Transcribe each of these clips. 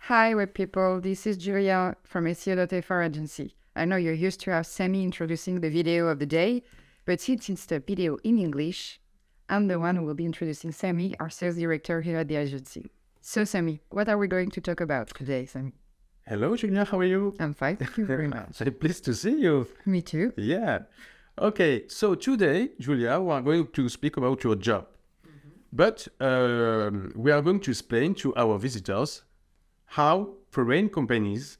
Hi, web people. This is Julia from SEO.fr agency. I know you're used to have Sami introducing the video of the day, but since it's the video in English, I'm the one who will be introducing Sami, our sales director here at the agency. So, Sami, what are we going to talk about today, Sami? Hello, Julia. How are you? I'm fine. Thank you very much. I'm pleased to see you. Me too. Yeah. Okay. So today, Julia, we are going to speak about your job. But we are going to explain to our visitors how foreign companies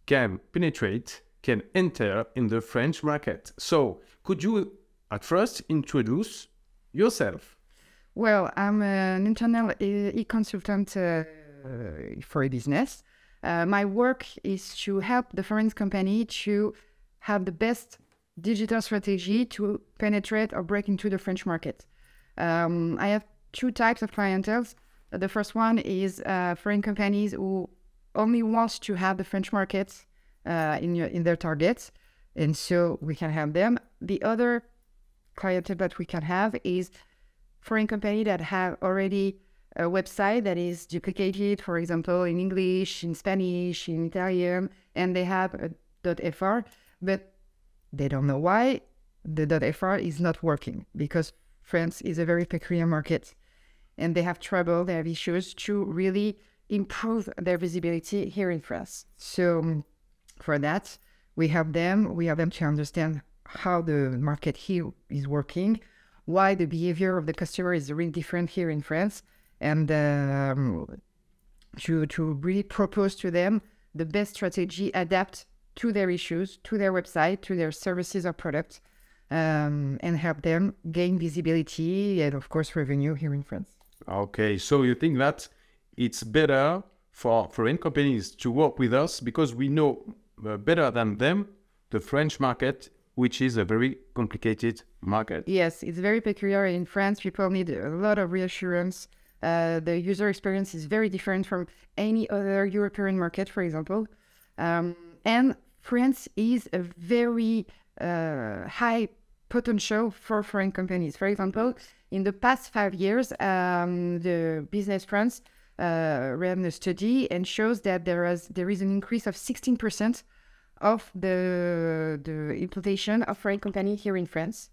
can penetrate, can enter in the French market. So could you at first introduce yourself? Well, I'm an internal e-consultant for a business. My work is to help the foreign company to have the best digital strategy to penetrate or break into the French market. I have two types of clienteles. The first one is foreign companies who only want to have the French market in their targets, and so we can help them. The other clientele that we can have is foreign companies that have already a website that is duplicated, for example, in English, in Spanish, in Italian, and they have a .fr, but they don't know why the .fr is not working, because France is a very peculiar market, and they have trouble, they have issues to really improve their visibility here in France. So for that, we help them to understand how the market here is working, why the behavior of the customer is really different here in France, and to really propose to them the best strategy adapt to their issues, to their website, to their services or products, and help them gain visibility and, of course, revenue here in France. Okay, so you think that it's better for foreign companies to work with us because we know better than them the French market, which is a very complicated market. Yes, it's very peculiar in France. People need a lot of reassurance. The user experience is very different from any other European market, for example. And France is a very high potential for foreign companies. For example, in the past 5 years, the Business France ran a study and shows that there is an increase of 16% of the implementation of foreign companies here in France.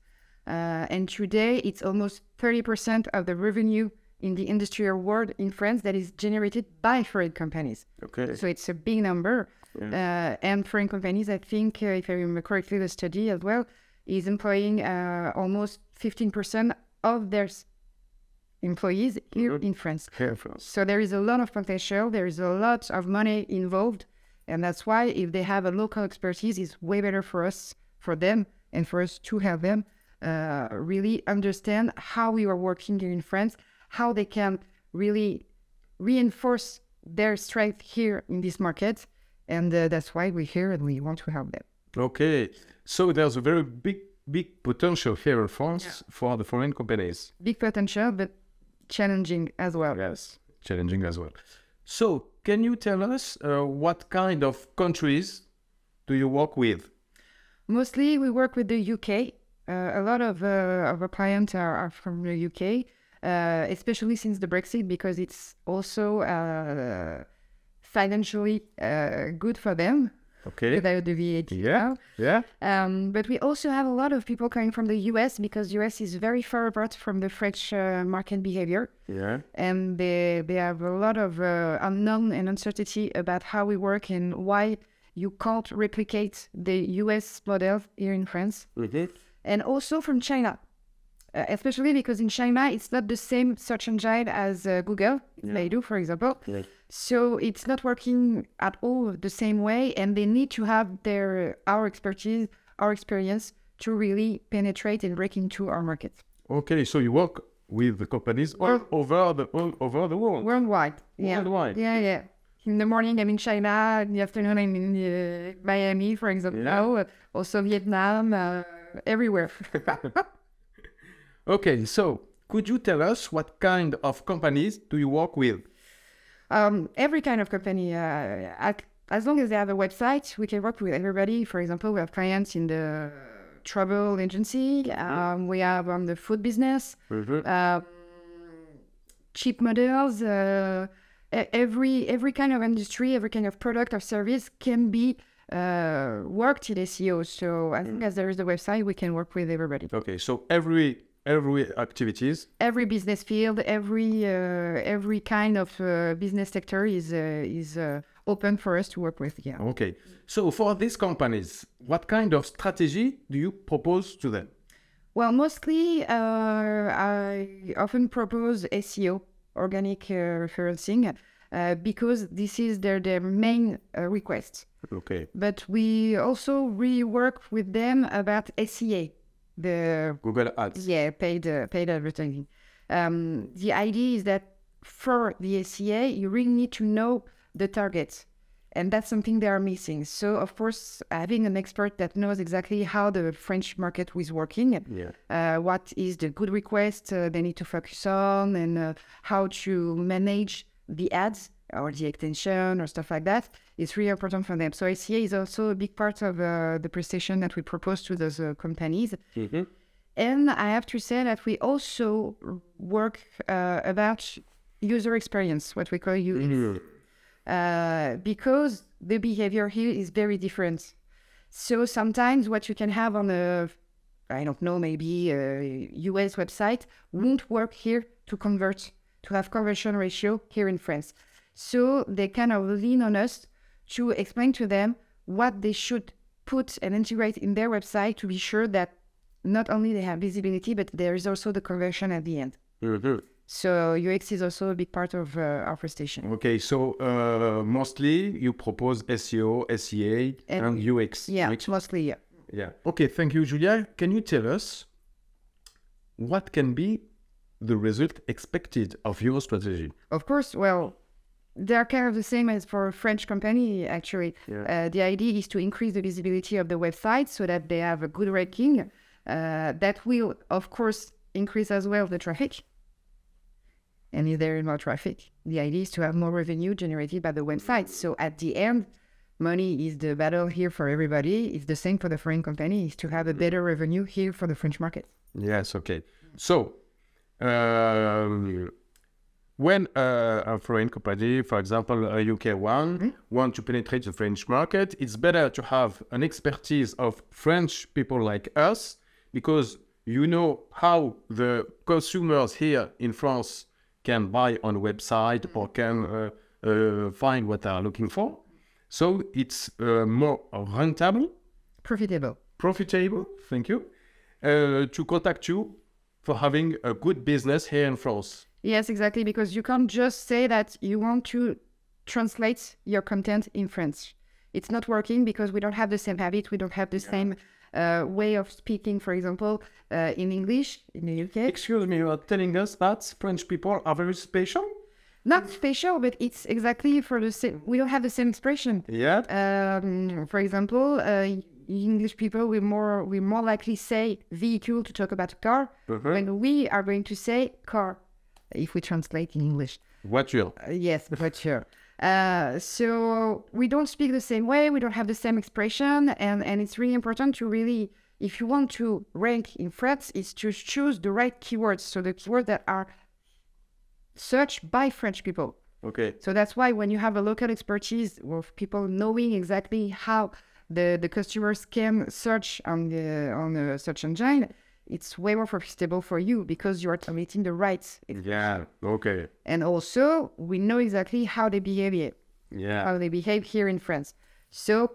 And today, it's almost 30% of the revenue in the industrial world in France that is generated by foreign companies. Okay. So it's a big number. Yeah. And foreign companies, I think, if I remember correctly, the study as well, is employing almost 15% of their employees here in France. Here in France. So there is a lot of potential, there is a lot of money involved, and that's why if they have a local expertise, it's way better for us, for them, and for us to have them really understand how we are working here in France, how they can really reinforce their strength here in this market, and that's why we're here and we want to help them. Okay, so there's a very big potential here in France for the foreign companies. Big potential, but challenging as well. Yes, challenging as well. So, can you tell us what kind of countries do you work with? Mostly we work with the UK. A lot of our clients are from the UK, especially since the Brexit, because it's also financially good for them. Okay. Without the VAT. Yeah. But we also have a lot of people coming from the US, because US is very far apart from the French market behavior. Yeah. And they have a lot of unknown and uncertainty about how we work and why you can't replicate the US model here in France. Mm-hmm. And also from China, especially because in China, it's not the same search engine as Google, they do, for example. Yeah. So it's not working at all the same way, and they need to have our expertise, our experience to really penetrate and break into our market. Okay, so you work with the companies all over the world. Worldwide. Yeah. Worldwide. Yeah. In the morning, I'm in China. In the afternoon, I'm in Miami, for example. Yeah. Also Vietnam, everywhere. Okay, so could you tell us what kind of companies do you work with? Every kind of company. As long as they have a website, we can work with everybody. For example, we have clients in the travel agency. We have on the food business. Cheap models. every kind of industry, every kind of product or service can be worked in SEO. So as long as there is a website, we can work with everybody. Okay, so every activities, every business field, every kind of business sector is open for us to work with. Yeah. Okay, so for these companies, what kind of strategy do you propose to them? Well, mostly I often propose SEO, organic referencing, because this is their main request. Okay. But we also really work with them about SEA, the Google Ads. Yeah, paid advertising. The idea is that for the SEA, you really need to know the targets, and that's something they are missing. So, of course, having an expert that knows exactly how the French market is working, what is the good request they need to focus on, and how to manage the ads or the extension or stuff like that, is really important for them. So SEA is also a big part of the prestation that we propose to those companies. Mm-hmm. And I have to say that we also work about user experience, what we call UX, because the behavior here is very different. So sometimes what you can have on a, I don't know, maybe a US website won't work here to convert, to have conversion ratio here in France. So they kind of lean on us to explain to them what they should put and integrate in their website to be sure that not only they have visibility, but there is also the conversion at the end. Mm-hmm. So UX is also a big part of our prestation. Okay, so mostly you propose SEO, SEA, and UX. Yeah, right? mostly, yeah. Yeah. Okay, thank you, Julia. Can you tell us what can be the result expected of your strategy? Of course, well, they're kind of the same as for a French company, actually. Yeah. The idea is to increase the visibility of the website so that they have a good ranking. That will, of course, increase as well the traffic. And if there is more traffic, the idea is to have more revenue generated by the website. So at the end, money is the battle here for everybody. It's the same for the foreign company, is to have a better revenue here for the French market. Yes, okay. So, when a foreign company, for example, a UK one, want to penetrate the French market, it's better to have an expertise of French people like us, because you know how the consumers here in France can buy on a website or can find what they are looking for. So it's more rentable. Profitable, thank you, to contact you for having a good business here in France. Yes, exactly, because you can't just say that you want to translate your content in French. It's not working because we don't have the same habit, we don't have the same way of speaking, for example, in English in the UK. Excuse me, you are telling us that French people are very special? Not special, but it's exactly for the same. We don't have the same expression. Yeah. For example, English people will more likely say vehicle to talk about a car, when we are going to say car, if we translate in English. Voiture. Yes, voiture. So we don't speak the same way, we don't have the same expression, and it's really important to really, if you want to rank in France, is to choose the right keywords, so the keywords that are searched by French people. Okay. So that's why when you have a local expertise of people knowing exactly how the customers can search on the search engine, it's way more profitable for you because you are targeting the right. Yeah, okay. And also, we know exactly how they behave here. Yeah. How they behave here in France. So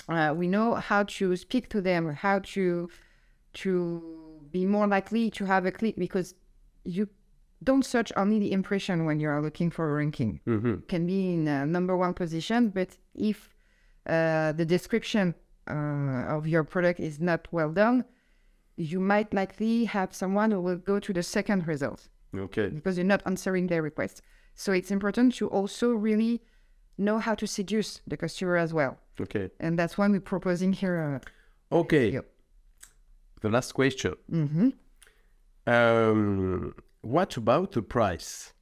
we know how to speak to them, how to be more likely to have a click, because you don't search only the impression when you are looking for a ranking. It can be in a number one position, but if the description of your product is not well done, you might likely have someone who will go to the second result. Okay. Because you're not answering their request. So it's important to also really know how to seduce the customer as well. Okay. And that's why we're proposing here. Okay. The last question. What about the price?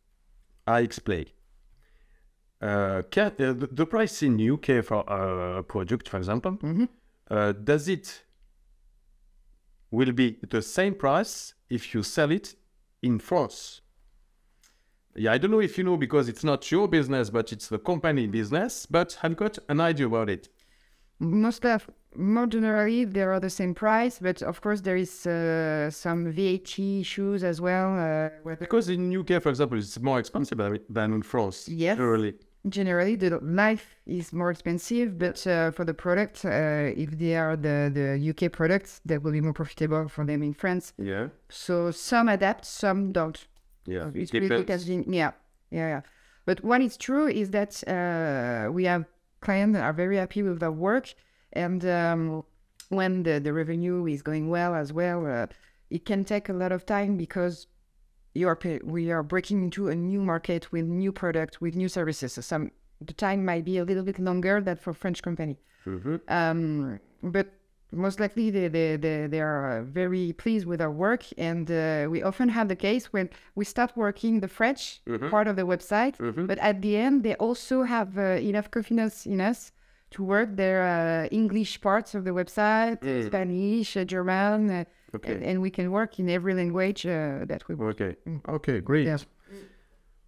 I explain. The price in UK for a product, for example, does it will be the same price if you sell it in France? Yeah, I don't know if you know because it's not your business, but it's the company business. But I've got an idea about it. More generally, they are the same price, but of course there is some VAT issues as well. Because in UK, for example, it's more expensive than in France. Yes. Generally, the life is more expensive, but for the product, if they are the UK products, that will be more profitable for them in France. Yeah. So some adapt, some don't. Yeah. It's really depends. Yeah. But what is true is that we have clients that are very happy with their work, and when the revenue is going well as well, it can take a lot of time because we are breaking into a new market with new products, with new services. So the time might be a little bit longer than for French company. But most likely they are very pleased with our work, and we often have the case when we start working the French part of the website, but at the end they also have enough confidence in us to work their English parts of the website, Spanish, German, and we can work in every language that we work. Okay, great. Yeah.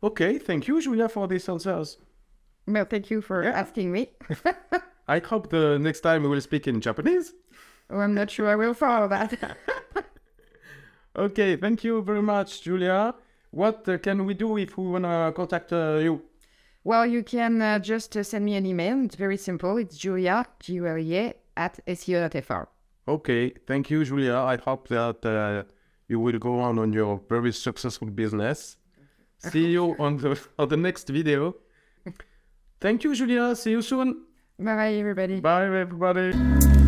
Okay, thank you, Julia, for these answers. Well, thank you for asking me. I hope the next time we will speak in Japanese. Oh, I'm not sure I will follow that. Okay, thank you very much, Julia. What can we do if we want to contact you? Well, you can just send me an email. It's very simple. It's Julia, Julia, at SEO.fr. Okay, thank you, Julia. I hope that you will go on your very successful business. See you on the next video. Thank you, Julia. See you soon. Bye, everybody. Bye, everybody.